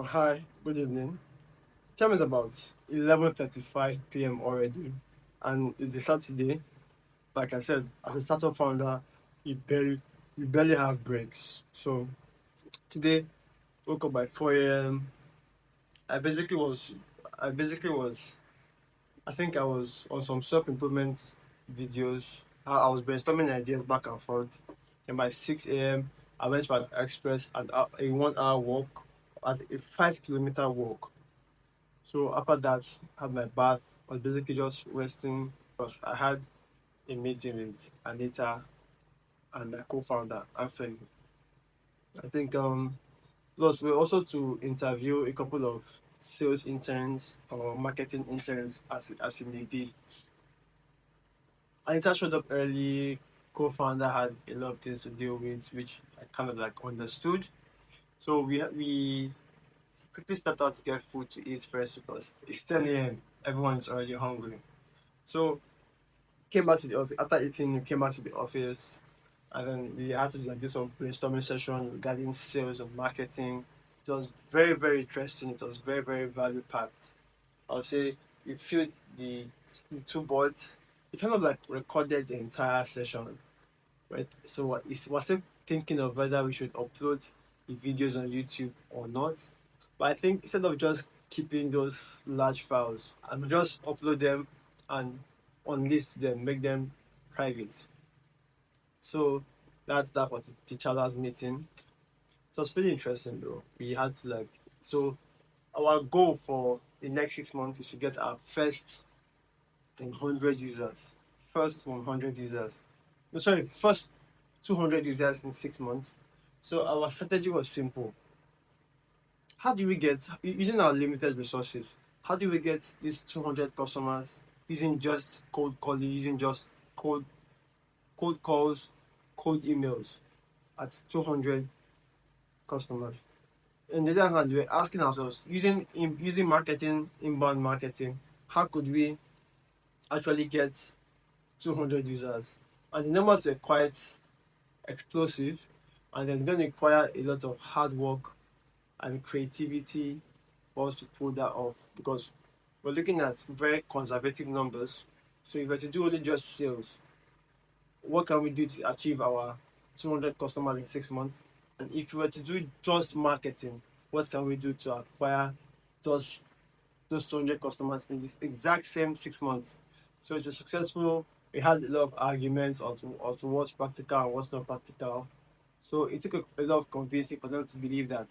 Hi, good evening. Time is about 11:35 p.m. already, and it's a Saturday. Like I said, as a startup founder, you barely you barely have breaks. So today, woke up by 4 a.m. I basically was I basically was I think I was on some self-improvement videos. I was brainstorming ideas back and forth. And by 6 a.m., I went for an express and a 1 hour walk, at a 5 kilometer walk. So after that, had my bath. I was basically just resting because I had a meeting with Anita and my co-founder Anthony. I think plus we're also to interview a couple of sales interns or marketing interns as it may be. Anita showed up early. Co-founder had a lot of things to deal with, which I kind of like understood. So we quickly started out to get food to eat first because it's 10 a.m. Everyone's already hungry. So came back to the office after eating. We came back to the office, and then we had to like do some brainstorming session regarding sales and marketing. It was very very interesting. It was very very value packed. I would say we filled the two boards. We kind of like recorded the entire session, right? So we're still thinking of whether we should upload the videos on YouTube or not. But I think instead of just keeping those large files, I'm just upload them and unlist them, make them private. So that's that for the teacher's meeting. It was pretty interesting though. We had to like so our goal for the next 6 months is to get our first 100 users. First 100 users. No, sorry, first 200 users in 6 months. So our strategy was simple. How do we get, using our limited resources, how do we get these 200 customers using just cold calling, using just cold, cold calls, cold emails at 200 customers? On the other hand, we're asking ourselves, using marketing, inbound marketing, how could we actually get 200 users? And the numbers were quite explosive, and it's going to require a lot of hard work and creativity for us to pull that off because we're looking at very conservative numbers. So if we're to do only just sales, what can we do to achieve our 200 customers in 6 months? And if we were to do just marketing, what can we do to acquire those those 200 customers in this exact same 6 months? So it's a successful. We had a lot of arguments of what's practical and what's not practical. So it took a lot of convincing for them to believe that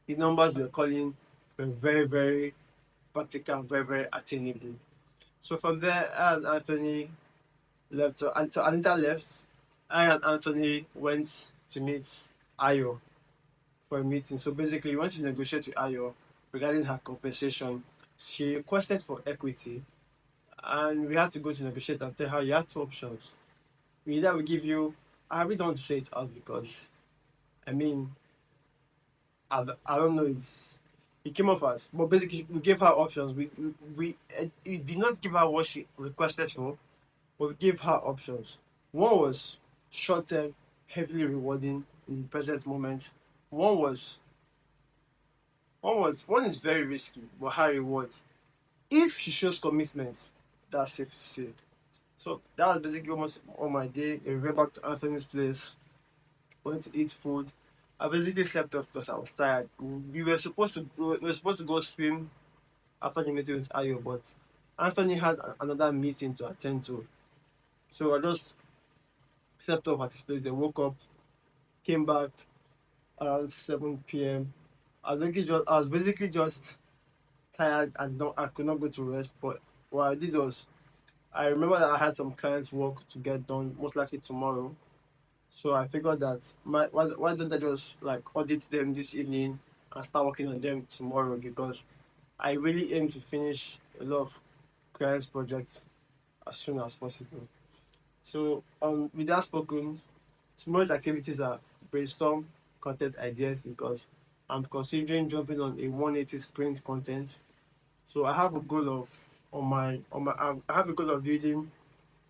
the numbers we were calling were very, very practical, very, very attainable. So from there, I and Anthony left. So Anita left. I and Anthony went to meet Ayo for a meeting. So basically, we went to negotiate with Ayo regarding her compensation. She requested for equity, and we had to go to negotiate and tell her you have two options. Either we give you, I really don't want to say it out because, I mean, I don't know. It came off as, but basically we gave her options. We did not give her what she requested for, but we gave her options. One was short term, heavily rewarding in the present moment. One was one is very risky but high reward. If she shows commitment, that's safe to say. So that was basically almost all my day. I went back to Anthony's place, went to eat food. I basically slept off because I was tired. We were supposed to go swim after the meeting with Ayo, but Anthony had another meeting to attend to. So I just slept off at his place. They woke up, came back around 7 p.m. I was basically just tired and I could not go to rest. But what I did was I remember that I had some clients work to get done, most likely tomorrow. So I figured that why don't I just like audit them this evening and start working on them tomorrow because I really aim to finish a lot of clients' projects as soon as possible. So with that spoken, tomorrow's activities are brainstorm content ideas because I'm considering jumping on a 180 sprint content. So I have a goal of I have a goal of building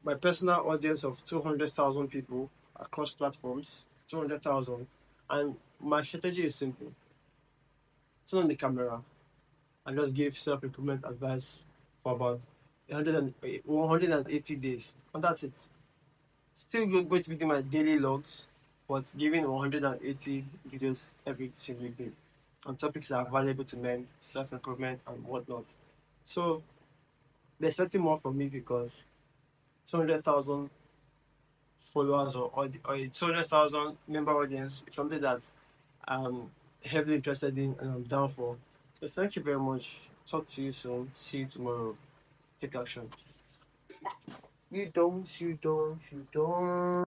my personal audience of 200,000 people across platforms, 200,000. And my strategy is simple. turn on the camera, and just give self improvement advice for about 180 days. And that's it. Still going to be doing my daily logs, but giving 180 videos every single day on topics that are valuable to men, self improvement, and whatnot. So, they're expecting more from me because 200,000 followers or a 200,000 member audience is something that I'm heavily interested in and I'm down for. So, thank you very much. Talk to you soon. See you tomorrow. Take action. You don't.